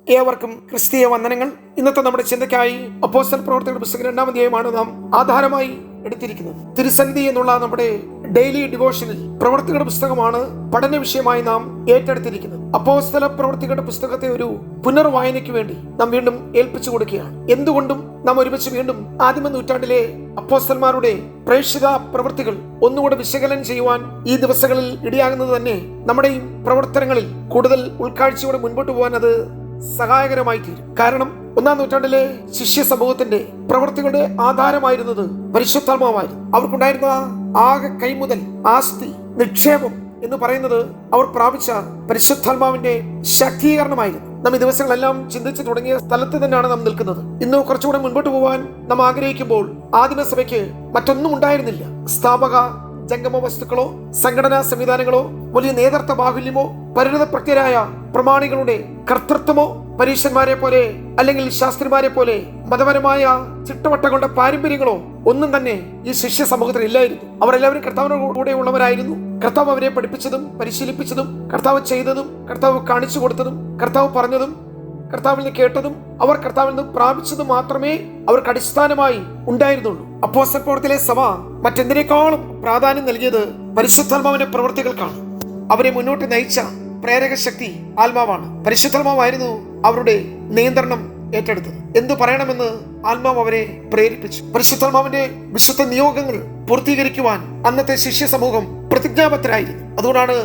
ഏവർക്കും ക്രിസ്തീയ വന്ദനങ്ങൾ. ഇന്നത്തെ നമ്മുടെ ചിന്തയ്ക്കായി അപ്പോസ്തല പ്രവർത്തനങ്ങളുടെ പുസ്തകം 2-ാം അധ്യായമാണ് നാം ആധാരമായി എടുത്തിരിക്കുന്നത്. തിരുസന്നിധി എന്നുള്ള നമ്മുടെ ഡെയിലി ഡിവോഷനിൽ പ്രവർത്തികളുടെ പുസ്തകമാണ് പഠന വിഷയമായി നാം ഏറ്റെടുത്തിരിക്കുന്നത്. അപ്പോസ്തല പ്രവർത്തികളുടെ പുസ്തകത്തെ ഒരു പുനർവായനയ്ക്ക് വേണ്ടി നാം വീണ്ടും ഏൽപ്പിച്ചു കൊടുക്കുകയാണ്. എന്തുകൊണ്ടും നാം ഒരുമിച്ച് വീണ്ടും ആദിമ നൂറ്റാണ്ടിലെ അപ്പോസ്തലന്മാരുടെ പ്രേക്ഷിത പ്രവൃത്തികൾ ഒന്നുകൂടെ വിശകലനം ചെയ്യുവാൻ ഈ ദിവസങ്ങളിൽ ഇടയാകുന്നത് തന്നെ നമ്മുടെയും പ്രവർത്തനങ്ങളിൽ കൂടുതൽ ഉൾക്കാഴ്ചയോടെ മുൻപോട്ട് പോകാൻ അത് സഹായകരമായി തീരും. കാരണം 1-ാം നൂറ്റാണ്ടിലെ ശിഷ്യ സമൂഹത്തിന്റെ പ്രവൃത്തികളുടെ ആധാരമായിരുന്നത് പരിശുദ്ധാത്മാവായിരുന്നു. അവർക്കുണ്ടായിരുന്ന ആകെ കൈമുതൽ ആസ്തി നിക്ഷേപം എന്ന് പറയുന്നത് അവർ പ്രാപിച്ച പരിശുദ്ധാത്മാവിന്റെ ശാക്തീകരണമായിരുന്നു. നാം ഈ ദിവസങ്ങളെല്ലാം ചിന്തിച്ചു തുടങ്ങിയ സ്ഥലത്ത് തന്നെയാണ് നാം നിൽക്കുന്നത്. ഇന്ന് കുറച്ചുകൂടെ മുൻപോട്ട് പോകാൻ നാം ആഗ്രഹിക്കുമ്പോൾ ആദിമസഭയ്ക്ക് മറ്റൊന്നും ഉണ്ടായിരുന്നില്ല. സ്ഥാപക ജംഗമ വസ്തുക്കളോ സംഘടനാ സംവിധാനങ്ങളോ വലിയ നേതൃത്വ ബാഹുല്യമോ പരിണതപ്രത്യരായ പ്രമാണികളുടെ കർത്തൃത്വമോ പരീക്ഷന്മാരെ പോലെ അല്ലെങ്കിൽ ശാസ്ത്രിമാരെ പോലെ മതപരമായ ചിട്ടവട്ടങ്ങളുടെ പാരമ്പര്യങ്ങളോ ഒന്നും തന്നെ ഈ ശിഷ്യ സമൂഹത്തിൽ ഇല്ലായിരുന്നു. അവരെല്ലാവരും കർത്താവിന്റെ കൂടെ ഉള്ളവരായിരുന്നു. കർത്താവ് അവരെ പഠിപ്പിച്ചതും പരിശീലിപ്പിച്ചതും കർത്താവ് ചെയ്തതും കർത്താവ് കാണിച്ചു കൊടുത്തതും കർത്താവ് പറഞ്ഞതും കർത്താവിൽ നിന്ന് കേട്ടതും അവർ കർത്താവിൽ നിന്ന് പ്രാപിച്ചതും മാത്രമേ അവർക്ക് അടിസ്ഥാനമായി ഉണ്ടായിരുന്നുള്ളൂ. അപ്പോസ്തല പ്രവൃത്തിയിലെ സഭ മറ്റെന്തിനേക്കാളും പ്രാധാന്യം നൽകിയത് പരിശുദ്ധാത്മാവിന്റെ പ്രവൃത്തികൾക്കാണ്. അവരെ മുന്നോട്ട് നയിച്ച പ്രേരക ശക്തി ആത്മാവാണ്. പരിശുദ്ധാത്മാവായിരുന്നു അവരുടെ നിയന്ത്രണം ഏറ്റെടുത്തത്. എന്തു പറയണമെന്ന് ആത്മാവ് അവരെ പ്രേരിപ്പിച്ചു. പരിശുദ്ധാത്മാവിന്റെ വിശുദ്ധ നിയോഗങ്ങൾ പൂർത്തീകരിക്കുവാൻ അന്നത്തെ ശിഷ്യ സമൂഹം പ്രതിജ്ഞാബദ്ധരായിരുന്നു. അതുകൊണ്ടാണ്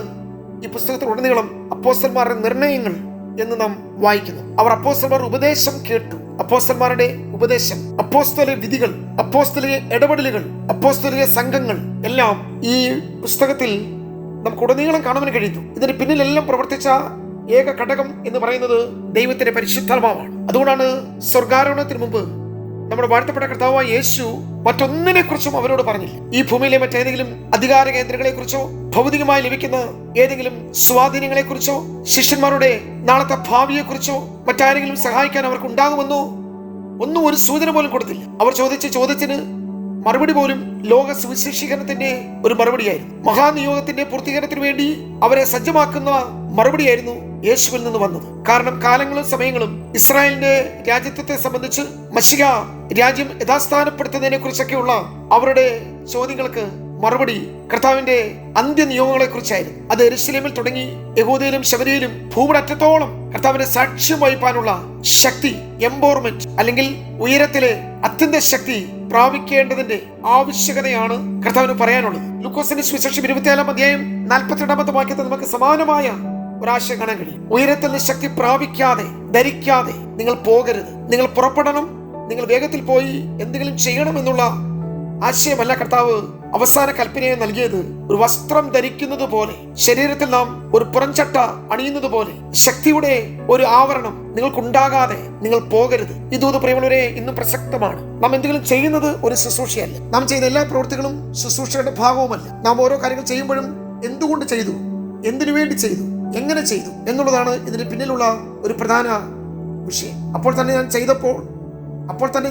ഈ പുസ്തകത്തിൽ ഉടനീളം അപ്പോസ്തലന്മാരുടെ നിർണയങ്ങൾ എന്ന് നാം വായിക്കുന്നു. അവർ അപ്പോസ്തലന്മാർ ഉപദേശം കേട്ടു. അപ്പോസ്തലന്മാരുടെ ഉപദേശം, അപ്പോസ്തലിക വിധികൾ, അപ്പോസ്തലിക ഇടപെടലുകൾ, അപ്പോസ്തലിക സംഘങ്ങൾ എല്ലാം ഈ പുസ്തകത്തിൽ നമുക്ക് ഉടനീളം കാണാൻ കഴിയുന്നു. ഇതിന് പിന്നിലെല്ലാം പ്രവർത്തിച്ച ഏക ഘടകം എന്ന് പറയുന്നത് ദൈവത്തിന്റെ പരിശുദ്ധാത്മാവാണ്. അതുകൊണ്ടാണ് സ്വർഗാരോഹണത്തിന് മുമ്പ് നമ്മുടെ വാഴ്ത്തപ്പെട്ട കർത്താവായ യേശു മറ്റൊന്നിനെ കുറിച്ചും അവരോട് പറഞ്ഞില്ല. ഈ ഭൂമിയിലെ മറ്റേതെങ്കിലും അധികാര കേന്ദ്രങ്ങളെ കുറിച്ചോ ഭൗതികമായി ലഭിക്കുന്ന ഏതെങ്കിലും സ്വാധീനങ്ങളെ കുറിച്ചോ ശിഷ്യന്മാരുടെ നാളത്തെ ഭാവിയെ കുറിച്ചോ മറ്റാരെങ്കിലും സഹായിക്കാൻ അവർക്ക് ഉണ്ടാകുമെന്നോ ഒന്നും ഒരു സൂചന പോലും കൊടുത്തില്ല. അവർ ചോദിച്ച ചോദ്യത്തിന് മറുപടി പോലും ലോക സുവിശേഷീകരണത്തിന്റെ ഒരു മറുപടിയായിരുന്നു. മഹാനിയോഗത്തിന്റെ പൂർത്തീകരണത്തിന് വേണ്ടി അവരെ സജ്ജമാക്കുന്ന മറുപടിയായിരുന്നു യേശുവിൽ നിന്ന് വന്നത്. കാരണം കാലങ്ങളും സമയങ്ങളും ഇസ്രായേലിന്റെ രാജ്യത്വത്തെ സംബന്ധിച്ച് മശിഹ രാജ്യം യഥാസ്ഥാനപ്പെടുത്തുന്നതിനെ കുറിച്ചൊക്കെയുള്ള അവരുടെ ചോദ്യങ്ങൾക്ക് മറുപടി കർത്താവിന്റെ അന്ത്യനിയോഗങ്ങളെ കുറിച്ചായിരുന്നു. അത് യെരൂശലേമിൽ തുടങ്ങി യഹൂദയിലും ശമര്യയിലും ഭൂമിയുടെ അറ്റത്തോളം കർത്താവിന്റെ സാക്ഷ്യം വഹിക്കാനുള്ള ശക്തി, എംപവർമെന്റ് അല്ലെങ്കിൽ ഉയരത്തിലെ അത്യന്ത ശക്തി പ്രാപിക്കേണ്ടതിന്റെ ആവശ്യകതയാണ് കർത്താവിന് പറയാനുള്ളത്. ലൂക്കോസിന്റെ സുവിശേഷം 24-ാം അധ്യായം 42-ാമത്തെ വാക്യത്തിൽ നമുക്ക് സമാനമായ ഒരാശയം കാണാൻ കഴിയും. ഉയരത്തിൽ നിന്ന് ശക്തി പ്രാപിക്കാതെ ധരിക്കാതെ നിങ്ങൾ പോകരുത്. നിങ്ങൾ പുറപ്പെടണം. നിങ്ങൾ വേഗത്തിൽ പോയി എന്തെങ്കിലും ചെയ്യണം എന്നുള്ള ആശയമല്ല കർത്താവ് അവസാന കൽപ്പനയെ നൽകിയത്. ഒരു വസ്ത്രം ധരിക്കുന്നത് പോലെ, ശരീരത്തിൽ നാം ഒരു പുറംചട്ട അണിയുന്നത് പോലെ ശക്തിയുടെ ഒരു ആവരണം നിങ്ങൾക്കുണ്ടാകാതെ നിങ്ങൾ പോകരുത്. ഈ ദൂത് പ്രിയമുള്ളവരെ ഇന്നും പ്രസക്തമാണ്. നാം എന്തെങ്കിലും ചെയ്യുന്നത് ഒരു ശുശ്രൂഷയല്ല. നാം ചെയ്യുന്ന എല്ലാ പ്രവൃത്തികളും ശുശ്രൂഷയുടെ ഭാഗവുമല്ല. നാം ഓരോ കാര്യങ്ങൾ ചെയ്യുമ്പോഴും എന്തുകൊണ്ട് ചെയ്തു, എന്തിനു വേണ്ടി ചെയ്തു, എങ്ങനെ ചെയ്തു എന്നുള്ളതാണ് ഇതിന് പിന്നിലുള്ള ഒരു പ്രധാന വിഷയം. അപ്പോൾ തന്നെ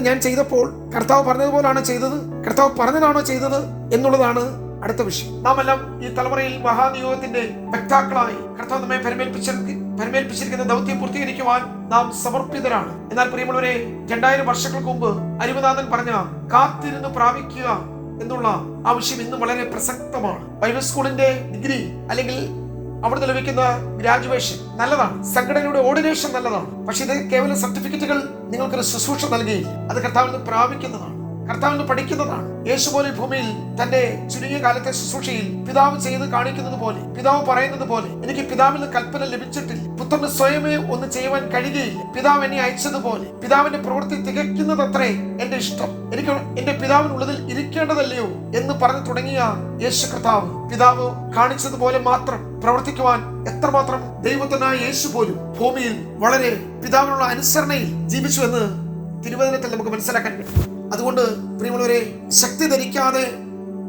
ഞാൻ ചെയ്തപ്പോൾ കർത്താവ് പറഞ്ഞതുപോലാണ് ചെയ്തത്, കർത്താവ് പറഞ്ഞതാണോ ചെയ്തത് എന്നുള്ളതാണ് അടുത്ത വിഷയം. നാം എല്ലാം ഈ തലമുറയിൽ മഹാനിയോഗത്തിന്റെ വക്താക്കളായി കർത്താവ് നമ്മെ പരിമേൽപ്പിച്ചിരിക്കുന്ന ദൗത്യം പൂർത്തീകരിക്കുവാൻ നാം സമർപ്പിതരാണ്. എന്നാൽ പ്രിയമുള്ളവരെ, 2000 വർഷങ്ങൾക്ക് മുമ്പ് അരിമനാഥൻ പറഞ്ഞ കാത്തിരുന്ന് പ്രാപിക്കുക എന്നുള്ള ആ വിഷയം ഇന്നും വളരെ പ്രസക്തമാണ്. ബൈബിൾ സ്കൂളിന്റെ ഡിഗ്രി അല്ലെങ്കിൽ അവിടെ ലഭിക്കുന്ന ഗ്രാജുവേഷൻ നല്ലതാണ്, സംഘടനയുടെ ഓർഡിനേഷൻ നല്ലതാണ്. പക്ഷെ ഇത് കേവലം സർട്ടിഫിക്കറ്റുകൾ നിങ്ങൾക്കൊരു ശുശ്രൂഷ നൽകുകയില്ല. അത് കർത്താവിൽ നിന്ന് പ്രാപിക്കുന്നതാണ്, കർത്താവിൽ നിന്ന് പഠിക്കുന്നതാണ്. യേശു പോലെ ഭൂമിയിൽ തന്റെ ചുരുങ്ങിയ കാലത്തെ ശുശ്രൂഷയിൽ പിതാവ് ചെയ്ത് കാണിക്കുന്നത് പോലെ, പിതാവ് പറയുന്നത് പോലെ, എനിക്ക് പിതാവിൽ നിന്ന് കൽപ്പന ലഭിച്ചിട്ടില്ല, പുത്രന് സ്വയമേ ഒന്ന് ചെയ്യുവാൻ കഴിയുകയില്ല, പിതാവ് എന്നെ അയച്ചതുപോലെ പിതാവിന്റെ പ്രവൃത്തി തികയ്ക്കുന്നതത്രേ എന്റെ ഇഷ്ടം, എനിക്ക് എന്റെ പിതാവിനുള്ളതിൽ ഇരിക്കേണ്ടതല്ലയോ എന്ന് പറഞ്ഞു തുടങ്ങിയ യേശു കർത്താവ് പിതാവ് കാണിച്ചതുപോലെ മാത്രം പ്രവർത്തിക്കുവാൻ എത്രമാത്രം ദൈവത്തിനായ യേശു പോലും ഭൂമിയിൽ വളരെ പിതാവിനുള്ള അനുസരണയിൽ ജീവിച്ചു എന്ന് തിരുവചനത്തിൽ നമുക്ക് മനസ്സിലാക്കാൻ കഴിയും. അതുകൊണ്ട് പ്രിയമുള്ളവരെ, ശക്തി ധരിക്കാതെ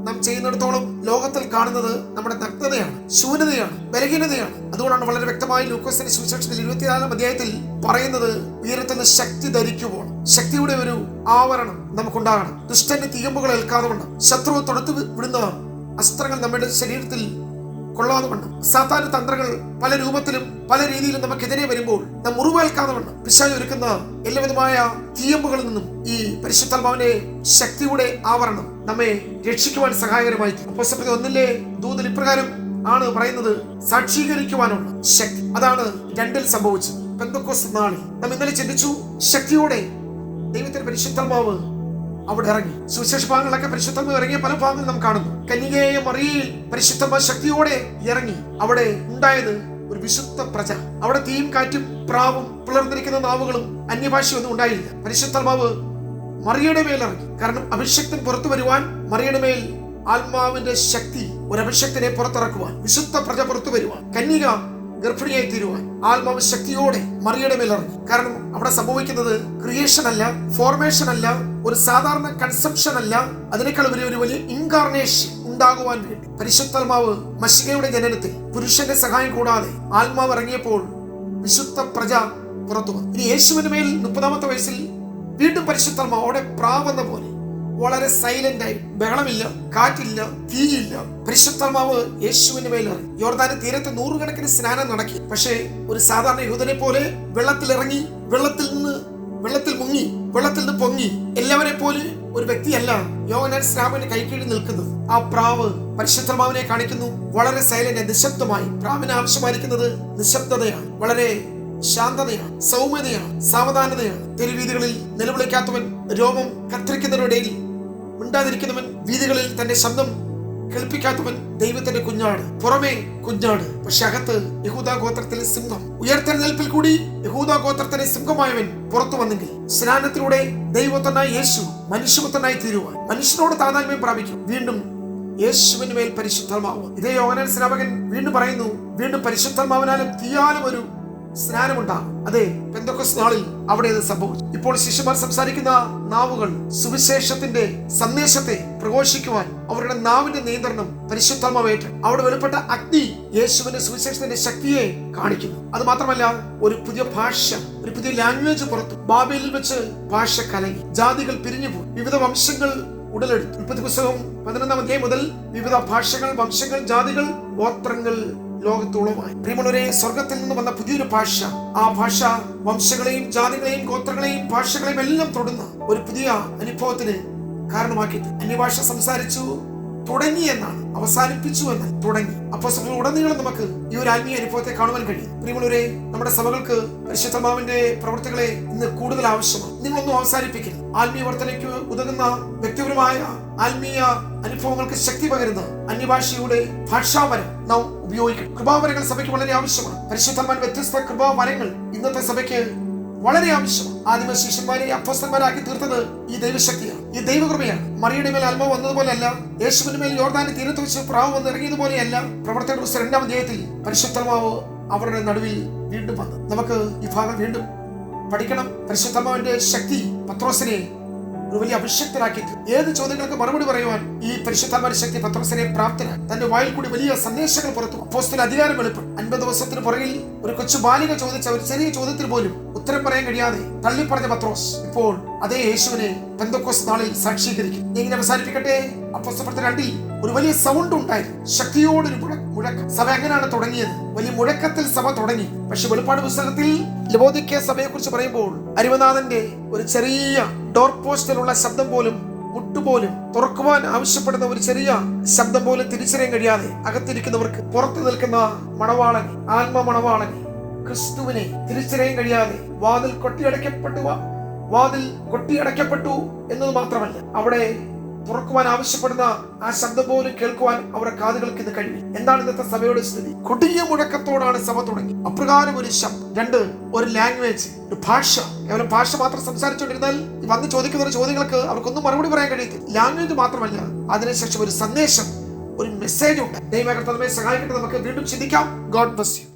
നാം ചെയ്യുന്നിടത്തോളം ലോകത്തിൽ കാണുന്നത് നമ്മുടെ നഗ്നതയാണ്, ശൂന്യതയാണ്, ബലഹീനതയാണ്. അതുകൊണ്ടാണ് വളരെ വ്യക്തമായി ലൂക്കോസിന്റെ സുവിശേഷത്തിൽ 24-ാം അധ്യായത്തിൽ പറയുന്നത് ഉയരത്തിൽ നിന്ന് ശക്തി ധരിക്കുമ്പോൾ ശക്തിയുടെ ഒരു ആവരണം നമുക്കുണ്ടാകണം. ദുഷ്ടന്റെ തീയമ്പുകൾ ഏൽക്കാതെ വണ്ണം ശത്രു തൊടുത്തു വിടുന്ന അസ്ത്രങ്ങൾ നമ്മുടെ ശരീരത്തിൽ കൊള്ളാതെ വണ്ണം സാത്താന്യ തന്ത്രങ്ങൾ പല രൂപത്തിലും പല രീതിയിലും നമുക്കെതിരെ വരുമ്പോൾ നാം മുറിവേൽക്കാതെ വണ്ണം പിശാച് ഒരുക്കുന്ന എല്ലാവിധമായ തീയമ്പുകളിൽ നിന്നും ഈ പരിശുദ്ധാത്മാവിന്റെ ശക്തിയുടെ ആവരണം നമ്മെ രക്ഷിക്കുവാൻ സഹായകരമായി. അപ്പോസ്തലപ്രവൃത്തി 1-ലെ ദൂതൻ ഇപ്രകാരം ആണ് പറയുന്നത്, സാക്ഷീകരിക്കുവാനുള്ള ശക്തി. അതാണ് 2-ൽ സംഭവിച്ചത്. പെന്തക്കോസ്ത് നാളിൽ നാം ഇന്നലെ ചിന്തിച്ചു, ശക്തിയോടെ ദൈവത്തിന്റെ പരിശുദ്ധാത്മാവ് അവിടെ ഇറങ്ങി. സുവിശേഷ ഭാഗങ്ങളിലൊക്കെ പരിശുദ്ധാത്മാവ് ഇറങ്ങിയ പല ഭാഗങ്ങളും നാം കാണുന്നു. കന്യകയായ മറിയയിൽ പരിശുദ്ധാത്മാവ് ശക്തിയോടെ ഇറങ്ങി. അവിടെ ഉണ്ടായത് ഒരു വിശുദ്ധ പ്രജ. അവിടെ തീയും കാറ്റും പ്രാവും പിളർന്നിരിക്കുന്ന നാവുകളും അന്യഭാഷയൊന്നും ഉണ്ടായില്ല. പരിശുദ്ധാത്മാവ് മറിയയുടെ മേൽ ഇറങ്ങി. കാരണം അഭിഷക്തൻ പുറത്തു വരുവാൻ മറിയയുടെ മേൽ ആത്മാവിന്റെ ശക്തി, ഒരു അഭിഷക്തനെ പുറത്തിറക്കുവാൻ, വിശുദ്ധ പ്രജ പുറത്തു വരുവാൻ, കന്യക ഗർഭിണിയായി തീരുവാൻ ആത്മാവ് ശക്തിയോടെ മറിയയുടെ മേൽ ഇറങ്ങി. കാരണം അവിടെ സംഭവിക്കുന്നത് ക്രിയേഷൻ അല്ല, ഫോർമേഷൻ അല്ല, ഒരു സാധാരണ കൺസെപ്ഷൻ അല്ല, അതിനേക്കാൾ ഒരു വലിയ ഇൻകാർണേഷൻ ഉണ്ടാകുവാൻ വേണ്ടി പരിശുദ്ധാത്മാവ് മശികയുടെ ജനനത്തിൽ പുരുഷന്റെ സഹായം കൂടാതെ ആത്മാവ് ഇറങ്ങിയപ്പോൾ വിശുദ്ധ പ്രജ പുറത്തു വന്നു. ഇനി യേശുവിന്റെ മേൽ 30-ാമത്തെ വയസ്സിൽ വീണ്ടും പരിശുദ്ധാത്മാവ് അവിടെ പ്രാവെന്ന പോലെ വളരെ സൈലന്റ് ആയി, ബഹളമില്ല, കാറ്റില്ല, തീയില്ല. പരിശുദ്ധാത്മാവ് യേശുവിന്റെ മേൽ ഇറങ്ങി. യോർദാന്റെ തീരത്ത് 100 കണക്കിന് സ്നാനം നടക്കി. പക്ഷേ ഒരു സാധാരണ യഹൂദനെ പോലെ വെള്ളത്തിൽ ഇറങ്ങി, വെള്ളത്തിൽ മുങ്ങി, വെള്ളത്തിൽ നിന്ന് പൊങ്ങി എല്ലാവരെ പോലെ ഒരു വ്യക്തിയല്ല യോഹന്നാൻ സ്നാപകന്റെ കൈക്കീഴിൽ നിൽക്കുന്നത്. ആ പ്രാവ് പരിശുദ്ധാത്മാവിനെ കാണിക്കുന്നു. വളരെ സൈലന്റ്, നിശബ്ദമായി. പ്രാവിന് ആവശ്യമായിരിക്കുന്നത് നിശബ്ദതയാണ്, വളരെ ശാന്തതയാണ്, സൗമ്യതയാണ്, സാവധാനതയാണ്. തെരുവീതികളിൽ നിലവിളിക്കാത്തവൻ, രോമം കത്തിരിക്കുന്നവരുടെയിൽ മിണ്ടാതിരിക്കുന്നവൻ, വീതികളിൽ തന്റെ ശബ്ദം കേൾപ്പിക്കാത്തവൻ ദൈവത്തിന്റെ കുഞ്ഞാട്. പുറമേ കുഞ്ഞാട്, പക്ഷെ അകത്ത് യഹൂദാ ഗോത്രത്തിലെ സിംഹം. ഉയർത്തെഴുന്നേൽപ്പിൽ കൂടി യഹൂദാ ഗോത്രത്തിലെ സിംഹമായവൻ പുറത്തു വന്നെങ്കിൽ സ്നാനത്തിലൂടെ ദൈവത്തനായി യേശു മനുഷ്യപുത്രനായി തീരുവാൻ, മനുഷ്യനോട് താതാത്മ്യം പ്രാപിക്കും. വീണ്ടും യേശുവിന് മേൽ പരിശുദ്ധാത്മാവ്. ഇതേ യോഹന്നാൻ സ്നാപകൻ വീണ്ടും പറയുന്നു, വീണ്ടും പരിശുദ്ധാത്മാവിനാലും തീയാലും ഒരു സ്നാനമുണ്ടാകും. അതെ, പെന്തക്കോസ്ത് നാളിൽ അവിടെ ഇത് സംഭവിച്ചു. ഇപ്പോൾ ശിഷ്യന്മാർ സംസാരിക്കുന്ന നാവുകൾ സുവിശേഷത്തിന്റെ സന്ദേശത്തെ പ്രഘോഷിക്കുവാൻ അവരുടെ നാവിന്റെ നിയന്ത്രണം പരിശുദ്ധാത്മാവേറ്റ. അവിടെ വെളിപ്പെട്ട അഗ്നി യേശുവിന്റെ സുവിശേഷത്തിന്റെ ശക്തിയെ കാണിക്കുന്നു. അത് മാത്രമല്ല, ഒരു പുതിയ ഭാഷ, ഒരു പുതിയ ലാംഗ്വേജ് പുറത്തു. ബാബേലിൽ വെച്ച് ഭാഷ കലങ്ങി, ജാതികൾ പിരിഞ്ഞുപോയി, വിവിധ വംശങ്ങൾ ഉടലെടുത്തു. ഉൽപ്പത്തി പുസ്തകം 11-ാം അധ്യായം മുതൽ വിവിധ ഭാഷകൾ, വംശങ്ങൾ, ജാതികൾ, ഗോത്രങ്ങൾ ലോകത്തോളമായി. പ്രിയമുള്ളവരെ, സ്വർഗത്തിൽ നിന്ന് വന്ന പുതിയൊരു ഭാഷ. ആ ഭാഷ വംശങ്ങളെയും ജാതികളെയും ഗോത്രങ്ങളെയും ഭാഷകളെയും എല്ലാം തൊടുന്ന ഒരു പുതിയ അനുഭവത്തിന് കാരണമാക്കിയിട്ട് അന്യഭാഷ സംസാരിച്ചു തുടങ്ങി എന്നാണ്, അവസാനിപ്പിച്ചു എന്നാൽ തുടങ്ങി. അപ്പോസ്തലർ ഉടനീളം നമുക്ക് ഈ ഒരു ആത്മീയ അനുഭവത്തെ കാണുവാൻ കഴിയും. പ്രിയമുള്ളവരെ, നമ്മുടെ സഭകൾക്ക് പരിശുദ്ധാത്മാവിന്റെ പ്രവർത്തികളെ ഇന്ന് കൂടുതൽ ആവശ്യമാണ്. നിങ്ങളൊന്നും അവസാനിപ്പിക്കരുത്. ആത്മീയ വർധനയ്ക്ക് ഉതകുന്ന വ്യക്തിപരമായ ആത്മീയ അനുഭവങ്ങൾക്ക് ശക്തി പകരുന്ന അന്യഭാഷയുടെ ഭാഷാവരം നാം ഉപയോഗിക്കണം. കൃപാവരങ്ങൾ സഭയ്ക്ക് വളരെ ആവശ്യമാണ്. പരിശുദ്ധാത്മാവിന്റെ വ്യത്യസ്ത കൃപാവരങ്ങൾ ഇന്നത്തെ സഭയ്ക്ക് വളരെ ആവശ്യമാണ്. ആദിമ ശിഷ്യന്മാരെ അപ്പോസ്തലന്മാരാക്കി തീർത്തത് ഈ ദൈവശക്തിയാണ്, ഈ ദൈവകൃപയാണ്. മറിയയുടെ മേൽ ആത്മാവ് വന്നതുപോലെയല്ല, യേശുവിന്റെ മേൽ യോർദാന്റെ തീരത്ത് വെച്ച് പ്രാവ് വന്ന് ഇറങ്ങിയതുപോലെയല്ല. പ്രവർത്തകരുടെ പുസ്തകം 2-ാം അധ്യായത്തിൽ പരിശുദ്ധാത്മാവ് അവരുടെ നടുവിൽ വീണ്ടും വന്നു. നമുക്ക് ഈ ഭാഗം വീണ്ടും പഠിക്കണം. പരിശുദ്ധാത്മാവിന്റെ ശക്തി പത്രോസിനെ ഒരു വലിയ അഭിഷക്തനാക്കിയിട്ട് ഏത് ചോദ്യങ്ങൾക്ക് മറുപടി പറയുവാൻ ഈ പരിശുദ്ധാത്മാവിന്റെ ശക്തി പത്രോസിനെ പ്രാപ്തനാക്കി. തന്റെ വായിൽ കൂടി വലിയ സന്ദേശങ്ങൾ പുറത്തു. അപ്പോസ്തല അധികാരം വെളിപ്പെടും. 50 ദിവസത്തിന് പുറകിൽ ഒരു കൊച്ചു ബാലിക ചോദിച്ച ഒരു ചെറിയ ചോദ്യത്തിന് പോലും ഉത്തരം പറയാൻ കഴിയാതെ തള്ളിപ്പറഞ്ഞ പത്രോസ് ഇപ്പോൾ അതേ യേശുവിനെ പെന്തക്കോസ്ത് നാളിൽ സാക്ഷീകരിക്കും. ഇങ്ങനെ അവസാനിപ്പിക്കട്ടെ. അപ്പോസ്തലപ്രവൃത്തി 2-ൽ ഒരു വലിയ സൗണ്ട് ഉണ്ടായിരുന്നു, ശക്തിയോടൊരു മുഴക്കം. സഭ എങ്ങനെയാണ് തുടങ്ങിയത്? വലിയ മുഴക്കത്തിൽ സഭ തുടങ്ങി. പക്ഷെ വെളിപ്പാട് പുസ്തകത്തിൽ ലവോദിക്ക സഭയെ കുറിച്ച് പറയുമ്പോൾ അരിമനാഥന്റെ ഒരു ചെറിയ ഡോർ പോസ്റ്റിലുള്ള ശബ്ദം പോലും, മുട്ടുപോലും തുറക്കുവാൻ ആവശ്യപ്പെടുന്ന ഒരു ചെറിയ ശബ്ദം പോലും തിരിച്ചറിയാൻ കഴിയാതെ അകത്തിരിക്കുന്നവർക്ക് പുറത്തു നിൽക്കുന്ന മണവാളനെ, ആത്മ മണവാളനെ, ക്രിസ്തുവിനെ തിരിച്ചറിയാൻ കഴിയാതെ വാതിൽ കൊട്ടിയടയ്ക്കപ്പെട്ടു എന്നത് മാത്രമല്ല, അവിടെ തുറക്കുവാൻ ആവശ്യപ്പെടുന്ന ആ ശബ്ദം പോലും കേൾക്കുവാൻ അവരുടെ കാതുകൾക്ക് ഇത് കഴിയും. എന്താണ് ഇന്നത്തെ സഭയുടെ സ്ഥിതി? കൊടിയ മുഴക്കത്തോടാണ് സഭ തുടങ്ങി. അപ്രകാരം ഒരു ശബ്ദം. 2, ഒരു ലാംഗ്വേജ്, ഒരു ഭാഷ. കേവലം ഭാഷ മാത്രം സംസാരിച്ചുകൊണ്ടിരുന്നാൽ വന്ന് ചോദിക്കുന്ന ചോദ്യങ്ങൾക്ക് അവർക്കൊന്നും മറുപടി പറയാൻ കഴിയത്തില്ല. ലാംഗ്വേജ് മാത്രമല്ല, അതിനുശേഷം ഒരു സന്ദേശം, ഒരു മെസ്സേജ് ഉണ്ട്. ദൈവകർത്താവേ സഹായിക്കട്ടെ. നമുക്ക് വീണ്ടും ചിന്തിക്കാം. God bless you.